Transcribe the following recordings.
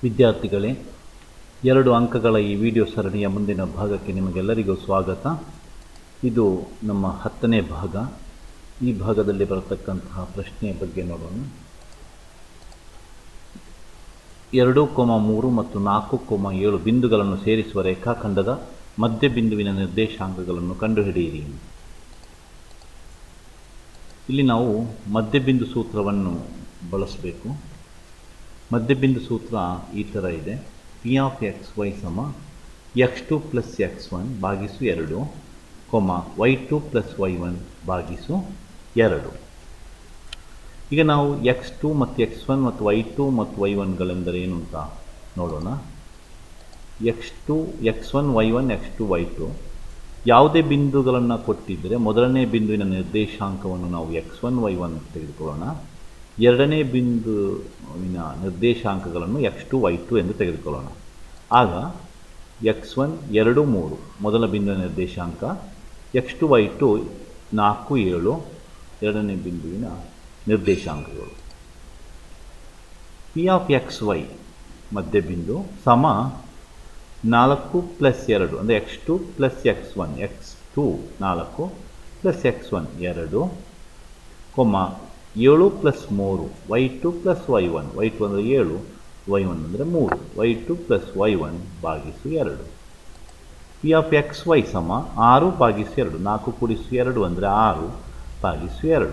ವಿದ್ಯಾರ್ಥಿಗಳೇ, 2 ಅಂಕಗಳ ಈ ವಿಡಿಯೋ ಸರಣಿಯ ಮುಂದಿನ ಭಾಗಕ್ಕೆ ನಿಮಗೆಲ್ಲರಿಗೂ ಸ್ವಾಗತ. ಇದು ನಮ್ಮ 10ನೇ ಭಾಗ. ಈ ಭಾಗದಲ್ಲಿ ಬರತಕ್ಕಂತಹ ಪ್ರಶ್ನೆಯ ಬಗ್ಗೆ ನೋಡೋಣ. 2,3 ಮತ್ತು 4,7 ಬಿಂದುಗಳನ್ನು ಸೇರಿಸುವ ರೇಖಾಖಂಡದ ಮಧ್ಯಬಿಂದುವಿನ ನಿರ್ದೇಶಾಂಕಗಳನ್ನು ಕಂಡುಹಿಡಿಯಿರಿ. ಇಲ್ಲಿ ನಾವು ಮಧ್ಯಬಿಂದು ಸೂತ್ರವನ್ನು ಬಳಸಬೇಕು. ಮಧ್ಯಬಿಂದು ಸೂತ್ರ ಈ ಥರ ಇದೆ: ಪಿ ಆಫ್ ಎಕ್ಸ್ ವೈ ಸಮ x2 ಪ್ಲಸ್ x1 ಭಾಗಿಸು 2, y2 ಪ್ಲಸ್ y1 ಭಾಗಿಸು 2. ಈಗ ನಾವು x2 ಮತ್ತು x1 ಮತ್ತು y2 ಮತ್ತು y1ಗಳೆಂದರೆ ಏನು ಅಂತ ನೋಡೋಣ. x2 x1 y1 x2 y2 ಯಾವುದೇ ಬಿಂದುಗಳನ್ನು ಕೊಟ್ಟಿದ್ದರೆ ಮೊದಲನೇ ಬಿಂದುವಿನ ನಿರ್ದೇಶಾಂಕವನ್ನು ನಾವು x1 y1 ತೆಗೆದುಕೊಳ್ಳೋಣ. ಎರಡನೇ ಬಿಂದುವಿನ ನಿರ್ದೇಶಾಂಕಗಳನ್ನು x2 y2 ಎಂದು ತೆಗೆದುಕೊಳ್ಳೋಣ. ಆಗ x1 2 3 ಮೊದಲ ಬಿಂದುವಿನ ನಿರ್ದೇಶಾಂಕ, x2 y2 4 7 ಎರಡನೇ ಬಿಂದುವಿನ ನಿರ್ದೇಶಾಂಕಗಳು. ಪಿ ಆಫ್ ಎಕ್ಸ್ ವೈ ಮಧ್ಯಬಿಂದು ಸಮ 4 ಪ್ಲಸ್ 2 ಅಂದರೆ x2 plus x1 x2 4 plus x1 2, 7 plus 3 y2 plus y1 y2 ಅಂದರೆ 7 y1 ಅಂದರೆ 3 y2 ಪ್ಲಸ್ y1 ಭಾಗಿಸು 2. ಪಿ ಆಫ್ ಎಕ್ಸ್ ವೈ ಸಮ 6 ಭಾಗಿಸು 2 4 ಕೂಡಿಸು 2 ಅಂದರೆ 6 ಭಾಗಿಸು 2,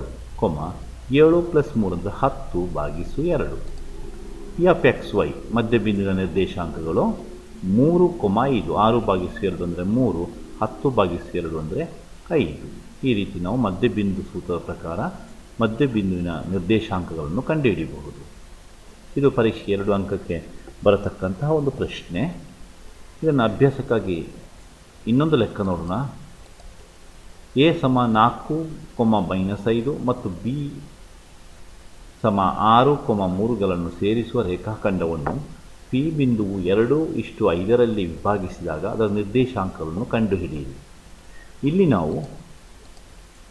7 ಪ್ಲಸ್ 3 ಅಂದರೆ 10 ಭಾಗಿಸು 2. ಪಿ ಆಫ್ ಎಕ್ಸ್ ವೈ ಮಧ್ಯಬಿಂದುವಿನ ನಿರ್ದೇಶಾಂಕಗಳು 3, 5 6 ಭಾಗಿಸು 2 ಅಂದರೆ 3 10 ಭಾಗಿಸು 2 ಅಂದರೆ 5. ಈ ರೀತಿ ನಾವು ಮಧ್ಯಬಿಂದು ಸೂತ್ರದ ಪ್ರಕಾರ ಮಧ್ಯಬಿಂದುವಿನ ನಿರ್ದೇಶಾಂಕಗಳನ್ನು ಕಂಡುಹಿಡಿಯಬಹುದು. ಇದು ಪರೀಕ್ಷೆ 2 ಅಂಕಕ್ಕೆ ಬರತಕ್ಕಂತಹ ಒಂದು ಪ್ರಶ್ನೆ. ಇದನ್ನು ಅಭ್ಯಾಸಕ್ಕಾಗಿ ಇನ್ನೊಂದು ಲೆಕ್ಕ ನೋಡೋಣ. ಎ ಸಮ 4, -5 ಮತ್ತು ಬಿ ಸಮ 6, 3ಗಳನ್ನು ಸೇರಿಸುವ ರೇಖಾಖಂಡವನ್ನು ಪಿ ಬಿಂದುವು 2:5ರಲ್ಲಿ ವಿಭಾಗಿಸಿದಾಗ ಅದರ ನಿರ್ದೇಶಾಂಕಗಳನ್ನು ಕಂಡುಹಿಡಿಯಿರಿ. ಇಲ್ಲಿ ನಾವು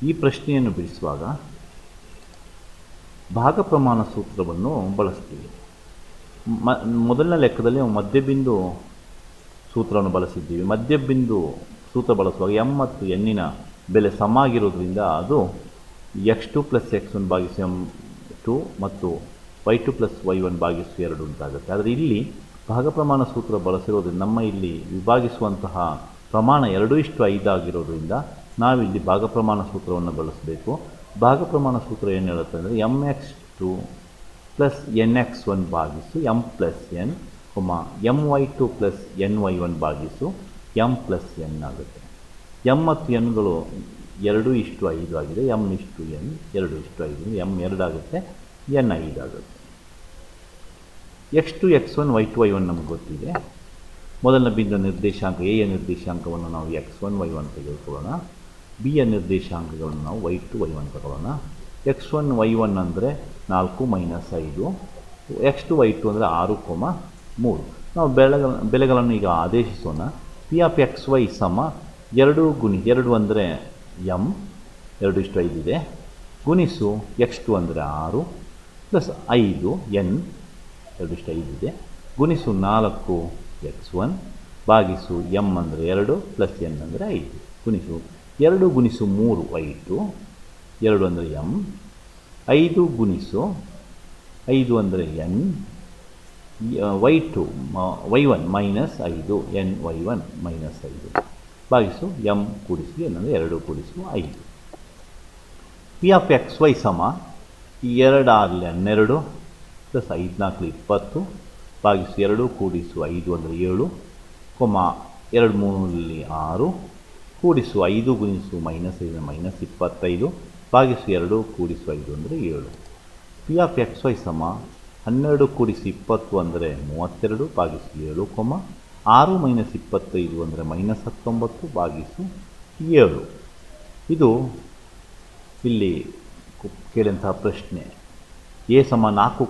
ಈ ಪ್ರಶ್ನೆಯನ್ನು ಬಿಡಿಸುವಾಗ ಭಾಗ ಪ್ರಮಾಣ ಸೂತ್ರವನ್ನು ಬಳಸ್ತೀವಿ. ಮೊದಲನೇ ಲೆಕ್ಕದಲ್ಲಿ ನಾವು ಮಧ್ಯಬಿಂದು ಸೂತ್ರವನ್ನು ಬಳಸಿದ್ದೀವಿ. ಮಧ್ಯಬಿಂದು ಸೂತ್ರ ಬಳಸುವಾಗ m ಮತ್ತು n ಬೆಲೆ ಸಮ ಆಗಿರೋದ್ರಿಂದ ಅದು x2 ಪ್ಲಸ್ x1 ಭಾಗಿಸು m2 ಮತ್ತು y2 ಪ್ಲಸ್ y1 ಭಾಗಿಸು 2 ಅಂತಾಗುತ್ತೆ. ಆದರೆ ಇಲ್ಲಿ ಭಾಗ ಪ್ರಮಾಣ ಸೂತ್ರ ಬಳಸಿರೋದ್ರಿಂದ ನಮ್ಮ ಇಲ್ಲಿ ವಿಭಾಗಿಸುವಂತಹ ಪ್ರಮಾಣ 2:5 ಆಗಿರೋದ್ರಿಂದ ನಾವಿಲ್ಲಿ ಭಾಗ ಪ್ರಮಾಣ ಸೂತ್ರವನ್ನು ಬಳಸಬೇಕು. ಭಾಗ ಪ್ರಮಾಣ ಸೂತ್ರ ಏನು ಹೇಳುತ್ತೆ ಅಂದರೆ mx2 ಪ್ಲಸ್ nx1 ಭಾಗಿಸು m plus n, my2 plus ny1 ಭಾಗಿಸು m ಪ್ಲಸ್ n ಆಗುತ್ತೆ. m ಮತ್ತು nಗಳು 2:5 ಆಗಿದೆ. m:n 2:5, m 2 ಆಗುತ್ತೆ, n 5 ಆಗುತ್ತೆ. x2 x1 y2 y1 ನಮಗೆ ಗೊತ್ತಿದೆ. ಮೊದಲನ ಬಿಂದು ನಿರ್ದೇಶಾಂಕ ಎ ಯ ನಿರ್ದೇಶಾಂಕವನ್ನು ನಾವು x1 y1 ತೆಗೆದುಕೊಳ್ಳೋಣ. ಬಿ ಯ ನಿರ್ದೇಶಾಂಕಗಳನ್ನು ನಾವು y2 y1 ತಗೊಳ್ಳೋಣ. x1 y1 ಅಂದರೆ 4 - 5, x2 y2 ಅಂದರೆ 6, 3. ನಾವು ಬೆಲೆಗಳನ್ನು ಈಗ ಆದೇಶಿಸೋಣ. ಪಿ ಆಫ್ ಎಕ್ಸ್ ವೈ ಸಮ 2 ಅಂದರೆ m 2:5 ಇದೆ, ಗುಣಿಸು x2 ಅಂದರೆ 6 ಪ್ಲಸ್ 5 n 2:5 ಇದೆ, ಗುಣಿಸು 4 x1 ಭಾಗಿಸು m ಅಂದರೆ 2 ಪ್ಲಸ್ n ಅಂದರೆ 5, ಗುಣಿಸು 2 ಗುಣಿಸು 3 y2 2 ಅಂದರೆ m, 5 ಗುಣಿಸು 5 ಅಂದರೆ n, y2 y1 minus 5 n y1 minus 5 ಭಾಗಿಸು m ಕೂಡಿಸು n ಅಂದರೆ 2 ಕೂಡಿಸು 5. ಪಿ ಆಫ್ ಎಕ್ಸ್ ವೈ ಸಮ 2 ಆಗಲಿ 12 ಪ್ಲಸ್ 5 4 20 ಭಾಗಿಸು 2 ಕೂಡಿಸು 5 ಅಂದರೆ 7, 2 3 6 ಕೂಡಿಸು 5 ಗುಣಿಸು -5 -25 ಭಾಗಿಸು 2 ಕೂಡಿಸು 5 ಅಂದರೆ 7. ಪಿ ಆಫ್ ಎಕ್ಸ್ ವೈ ಸಮ 12 ಕೂಡಿಸು 20 ಅಂದರೆ 32 ಭಾಗಿಸು 7, 6 - 25 ಅಂದರೆ -19 ಭಾಗಿಸು 7. ಇದು ಇಲ್ಲಿ ಕೇಳಿದಂತಹ ಪ್ರಶ್ನೆ. ಎ ಸಮ 4,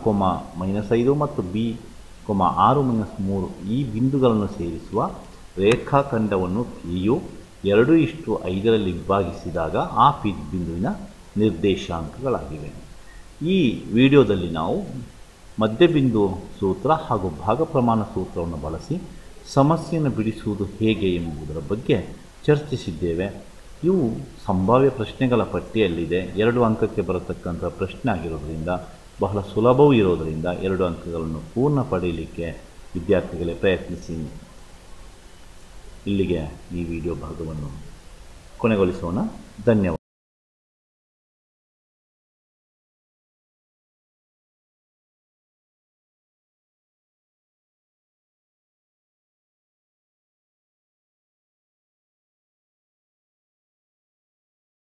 -5 ಮತ್ತು ಬಿ 6 - 3 ಈ ಬಿಂದುಗಳನ್ನು ಸೇರಿಸುವ ರೇಖಾಖಂಡವನ್ನು ಪಿಯು 2:5ರಲ್ಲಿ ವಿಭಾಗಿಸಿದಾಗ ಆ ಪಿ ಬಿಂದುವಿನ ನಿರ್ದೇಶಾಂಕಗಳಾಗಿವೆ. ಈ ವಿಡಿಯೋದಲ್ಲಿ ನಾವು ಮಧ್ಯಬಿಂದು ಸೂತ್ರ ಹಾಗೂ ಭಾಗಪ್ರಮಾಣ ಸೂತ್ರವನ್ನು ಬಳಸಿ ಸಮಸ್ಯೆಯನ್ನು ಬಿಡಿಸುವುದು ಹೇಗೆ ಎಂಬುದರ ಬಗ್ಗೆ ಚರ್ಚಿಸಿದ್ದೇವೆ. ಇವು ಸಂಭಾವ್ಯ ಪ್ರಶ್ನೆಗಳ ಪಟ್ಟಿಯಲ್ಲಿದೆ. 2 ಅಂಕಕ್ಕೆ ಬರತಕ್ಕಂಥ ಪ್ರಶ್ನೆ ಆಗಿರೋದ್ರಿಂದ ಬಹಳ ಸುಲಭವೂ ಇರೋದರಿಂದ 2 ಅಂಕಗಳನ್ನು ಪೂರ್ಣ ಪಡೆಯಲಿಕ್ಕೆ ವಿದ್ಯಾರ್ಥಿಗಳೇ ಪ್ರಯತ್ನಿಸಿ. ಇಲ್ಲಿಗೆ ಈ ವಿಡಿಯೋ ಭಾಗವನ್ನು ಕೊನೆಗೊಳಿಸೋಣ. ಧನ್ಯವಾದ.